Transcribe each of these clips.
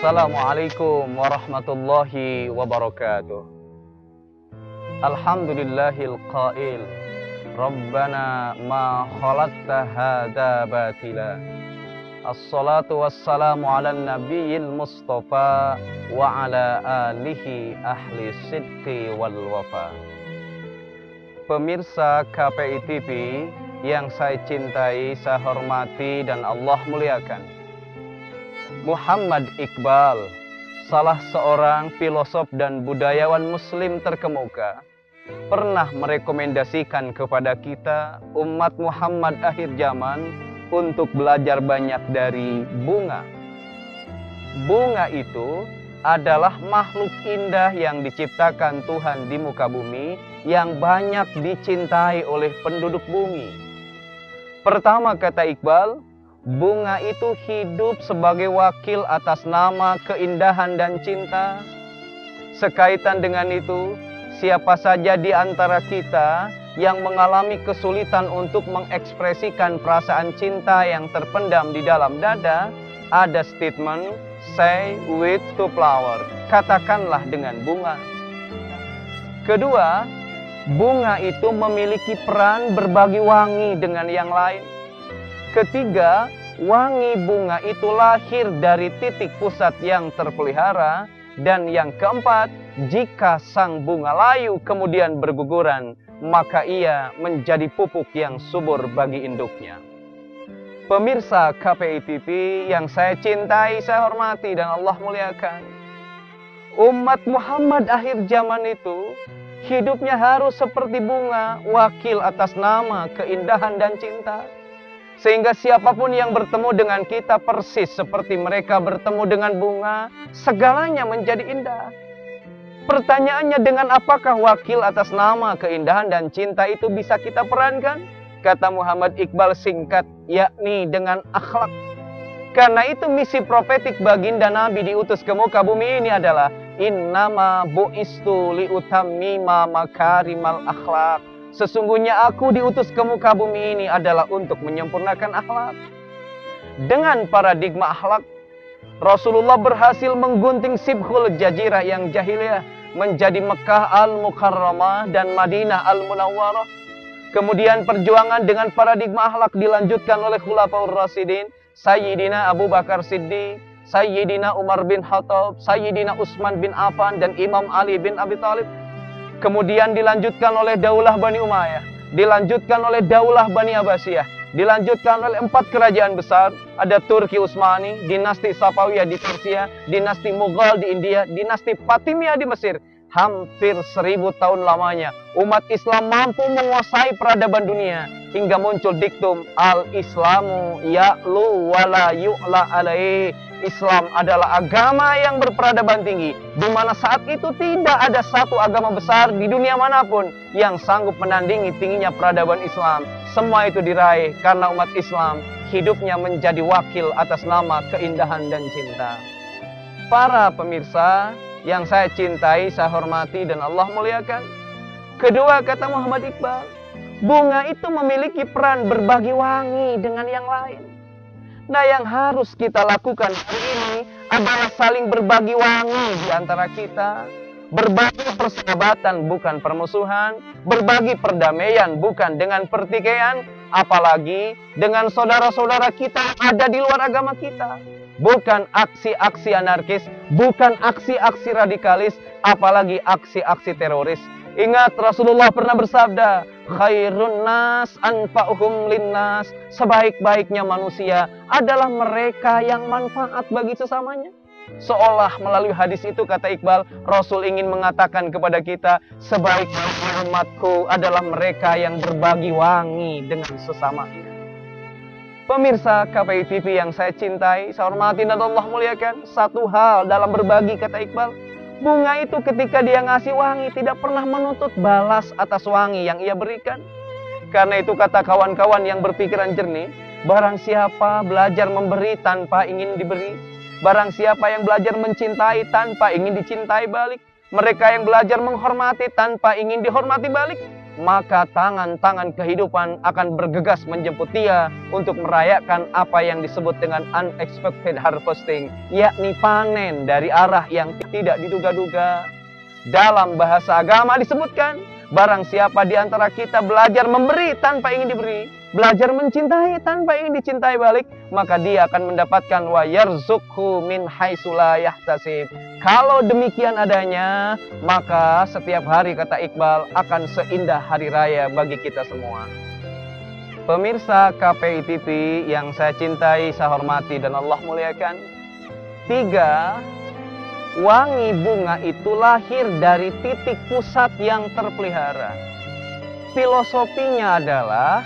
Assalamualaikum warahmatullahi wabarakatuh. Alhamdulillahil qail Rabbana ma khalaqta hadza batila. Assalatu wassalamu ala nabiyil mustafa wa ala alihi ahli sidqi wal wafa. Pemirsa KPI TV yang saya cintai, saya hormati dan Allah muliakan, Muhammad Iqbal, salah seorang filosof dan budayawan muslim terkemuka, pernah merekomendasikan kepada kita umat Muhammad akhir zaman untuk belajar banyak dari bunga. Bunga itu adalah makhluk indah yang diciptakan Tuhan di muka bumi, yang banyak dicintai oleh penduduk bumi. Pertama, kata Iqbal, bunga itu hidup sebagai wakil atas nama keindahan dan cinta. Sekaitan dengan itu, siapa saja di antara kita yang mengalami kesulitan untuk mengekspresikan perasaan cinta yang terpendam di dalam dada, ada statement, say with to flower, katakanlah dengan bunga. Kedua, bunga itu memiliki peran berbagi wangi dengan yang lain. Ketiga, wangi bunga itu lahir dari titik pusat yang terpelihara. Dan yang keempat, jika sang bunga layu kemudian berguguran, maka ia menjadi pupuk yang subur bagi induknya. Pemirsa KPI TV yang saya cintai, saya hormati dan Allah muliakan, umat Muhammad akhir zaman itu hidupnya harus seperti bunga, wakil atas nama keindahan dan cinta. Sehingga siapapun yang bertemu dengan kita persis seperti mereka bertemu dengan bunga, segalanya menjadi indah. Pertanyaannya, dengan apakah wakil atas nama keindahan dan cinta itu bisa kita perankan? Kata Muhammad Iqbal singkat, yakni dengan akhlak. Karena itu misi profetik baginda Nabi diutus ke muka bumi ini adalah innama bu'istu liutammima makarimal akhlak. Sesungguhnya aku diutus ke muka bumi ini adalah untuk menyempurnakan akhlak. Dengan paradigma akhlak, Rasulullah berhasil menggunting Sibkhul Jazirah yang jahiliyah menjadi Mekah Al-Mukarramah dan Madinah Al-Munawwarah. Kemudian perjuangan dengan paradigma akhlak dilanjutkan oleh Khulafaur Rasyidin, Sayyidina Abu Bakar Siddiq, Sayyidina Umar bin Khattab, Sayyidina Utsman bin Affan, dan Imam Ali bin Abi Thalib. Kemudian dilanjutkan oleh Daulah Bani Umayyah, dilanjutkan oleh Daulah Bani Abbasiyah, dilanjutkan oleh 4 kerajaan besar. Ada Turki Utsmani, dinasti Safawiyah di Persia, dinasti Mughal di India, dinasti Fatimiyah di Mesir. Hampir 1000 tahun lamanya umat Islam mampu menguasai peradaban dunia, hingga muncul diktum al-Islamu ya'lu wala yu'la alaihi. Islam adalah agama yang berperadaban tinggi, di mana saat itu tidak ada satu agama besar di dunia manapun yang sanggup menandingi tingginya peradaban Islam. Semua itu diraih karena umat Islam hidupnya menjadi wakil atas nama keindahan dan cinta. Para pemirsa yang saya cintai, saya hormati dan Allah muliakan, kedua, kata Muhammad Iqbal, bunga itu memiliki peran berbagi wangi dengan yang lain. Nah, yang harus kita lakukan hari ini adalah saling berbagi wangi di antara kita. Berbagi persahabatan bukan permusuhan, berbagi perdamaian bukan dengan pertikaian, apalagi dengan saudara-saudara kita yang ada di luar agama kita. Bukan aksi-aksi anarkis, bukan aksi-aksi radikalis, apalagi aksi-aksi teroris. Ingat, Rasulullah pernah bersabda, khairun nas anfa'uhum linnas. Sebaik-baiknya manusia adalah mereka yang manfaat bagi sesamanya. Seolah melalui hadis itu, kata Iqbal, Rasul ingin mengatakan kepada kita, sebaik-baiknya umatku adalah mereka yang berbagi wangi dengan sesamanya. Pemirsa KPI TV yang saya cintai, saya hormati dan Allah muliakan, satu hal dalam berbagi, kata Iqbal, Bunga itu ketika dia ngasih wangi tidak pernah menuntut balas atas wangi yang ia berikan. Karena itu kata kawan-kawan yang berpikiran jernih, barang siapa belajar memberi tanpa ingin diberi, barang siapa yang belajar mencintai tanpa ingin dicintai balik, mereka yang belajar menghormati tanpa ingin dihormati balik, maka tangan-tangan kehidupan akan bergegas menjemput dia untuk merayakan apa yang disebut dengan unexpected harvesting, yakni panen dari arah yang tidak diduga-duga. Dalam bahasa agama disebutkan, barang siapa di antara kita belajar memberi tanpa ingin diberi, belajar mencintai tanpa ingin dicintai balik, maka dia akan mendapatkan wa yarzuqhu min haitsu la yahtasib. Kalau demikian adanya, maka setiap hari, kata Iqbal, akan seindah hari raya bagi kita semua. Pemirsa KPI TV yang saya cintai, saya hormati, dan Allah muliakan. 3. Wangi bunga itu lahir dari titik pusat yang terpelihara. Filosofinya adalah,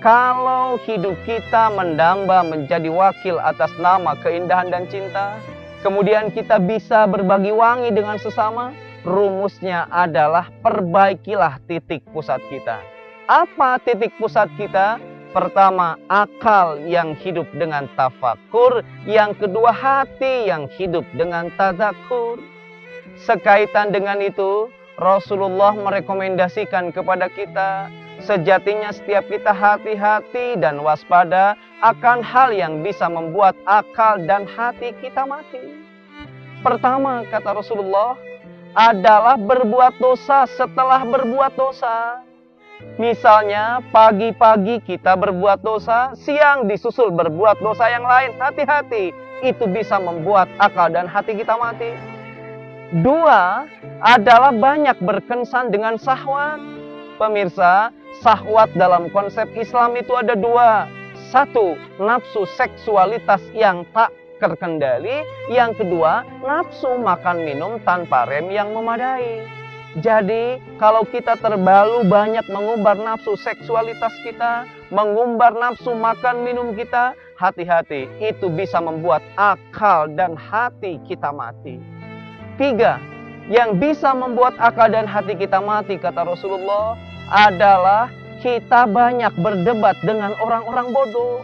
kalau hidup kita mendamba menjadi wakil atas nama keindahan dan cinta, kemudian kita bisa berbagi wangi dengan sesama, rumusnya adalah perbaikilah titik pusat kita. Apa titik pusat kita? Pertama, akal yang hidup dengan tafakur. Yang kedua, hati yang hidup dengan tadzakur. Sekaitan dengan itu, Rasulullah merekomendasikan kepada kita, sejatinya setiap kita hati-hati dan waspada akan hal yang bisa membuat akal dan hati kita mati. Pertama, kata Rasulullah, adalah berbuat dosa setelah berbuat dosa. Misalnya pagi-pagi kita berbuat dosa, siang disusul berbuat dosa yang lain. Hati-hati, itu bisa membuat akal dan hati kita mati. 2, adalah banyak berkencan dengan syahwat. Pemirsa, syahwat dalam konsep Islam itu ada 2. 1, nafsu seksualitas yang tak terkendali. Yang kedua, nafsu makan minum tanpa rem yang memadai. Jadi, kalau kita terlalu banyak mengumbar nafsu seksualitas kita, mengumbar nafsu makan minum kita, hati-hati, itu bisa membuat akal dan hati kita mati. 3, yang bisa membuat akal dan hati kita mati, kata Rasulullah, adalah kita banyak berdebat dengan orang-orang bodoh.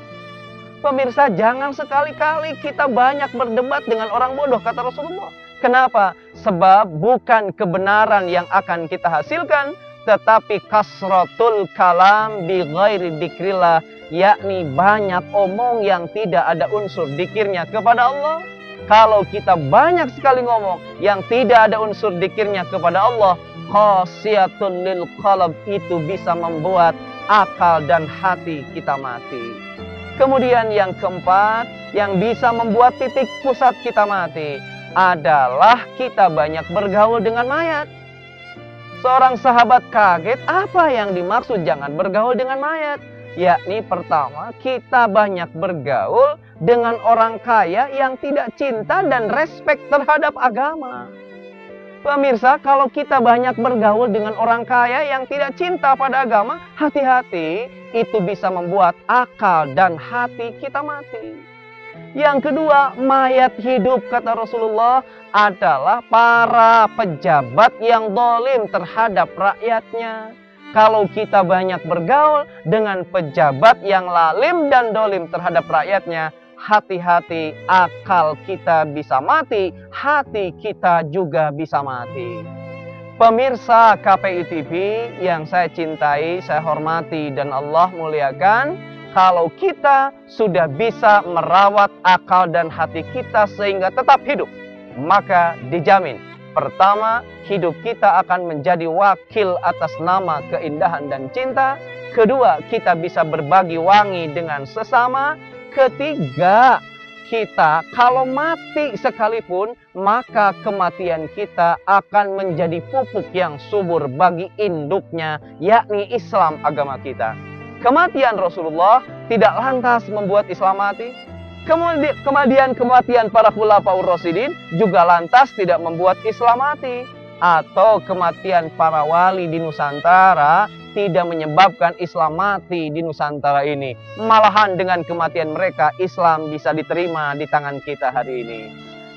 Pemirsa, jangan sekali-kali kita banyak berdebat dengan orang bodoh, kata Rasulullah. Kenapa? Sebab bukan kebenaran yang akan kita hasilkan, tetapi kasratul kalam bi ghairi dzikrillah, yakni banyak omong yang tidak ada unsur dzikirnya kepada Allah. Kalau kita banyak sekali ngomong yang tidak ada unsur dzikirnya kepada Allah, khasiyatul lil qalb, itu bisa membuat akal dan hati kita mati. Kemudian yang keempat, yang bisa membuat titik pusat kita mati, adalah kita banyak bergaul dengan mayat. Seorang sahabat kaget, apa yang dimaksud jangan bergaul dengan mayat? Yakni pertama, kita banyak bergaul dengan orang kaya yang tidak cinta dan respek terhadap agama. Pemirsa, kalau kita banyak bergaul dengan orang kaya yang tidak cinta pada agama, hati-hati, itu bisa membuat akal dan hati kita mati. Yang kedua, mayat hidup, kata Rasulullah, adalah para pejabat yang zalim terhadap rakyatnya. Kalau kita banyak bergaul dengan pejabat yang lalim dan zalim terhadap rakyatnya, hati-hati, akal kita bisa mati, hati kita juga bisa mati. Pemirsa KPI TV yang saya cintai, saya hormati, dan Allah muliakan, kalau kita sudah bisa merawat akal dan hati kita sehingga tetap hidup, maka dijamin, pertama, hidup kita akan menjadi wakil atas nama keindahan dan cinta. Kedua, kita bisa berbagi wangi dengan sesama. Ketiga, kita kalau mati sekalipun, maka kematian kita akan menjadi pupuk yang subur bagi induknya, yakni Islam, agama kita. Kematian Rasulullah tidak lantas membuat Islam mati. Kemudian kematian para khulafaur rasyidin juga lantas tidak membuat Islam mati. Atau kematian para wali di Nusantara tidak menyebabkan Islam mati di Nusantara ini. Malahan dengan kematian mereka, Islam bisa diterima di tangan kita hari ini.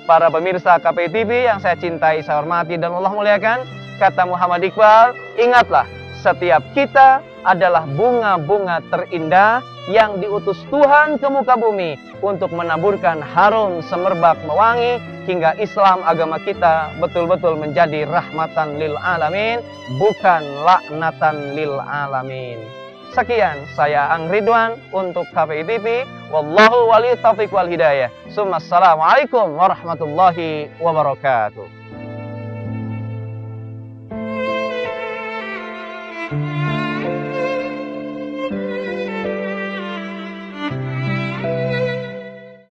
Para pemirsa KPI TV yang saya cintai, saya hormati, dan Allah muliakan, kata Muhammad Iqbal, ingatlah, setiap kita adalah bunga-bunga terindah yang diutus Tuhan ke muka bumi untuk menaburkan harum semerbak mewangi hingga Islam agama kita betul-betul menjadi rahmatan lil alamin, bukan laknatan lil alamin. Sekian, saya Ang Ridwan untuk KPI TV. Wallahu wali taufiq wal hidayah. Assalamualaikum warahmatullahi wabarakatuh.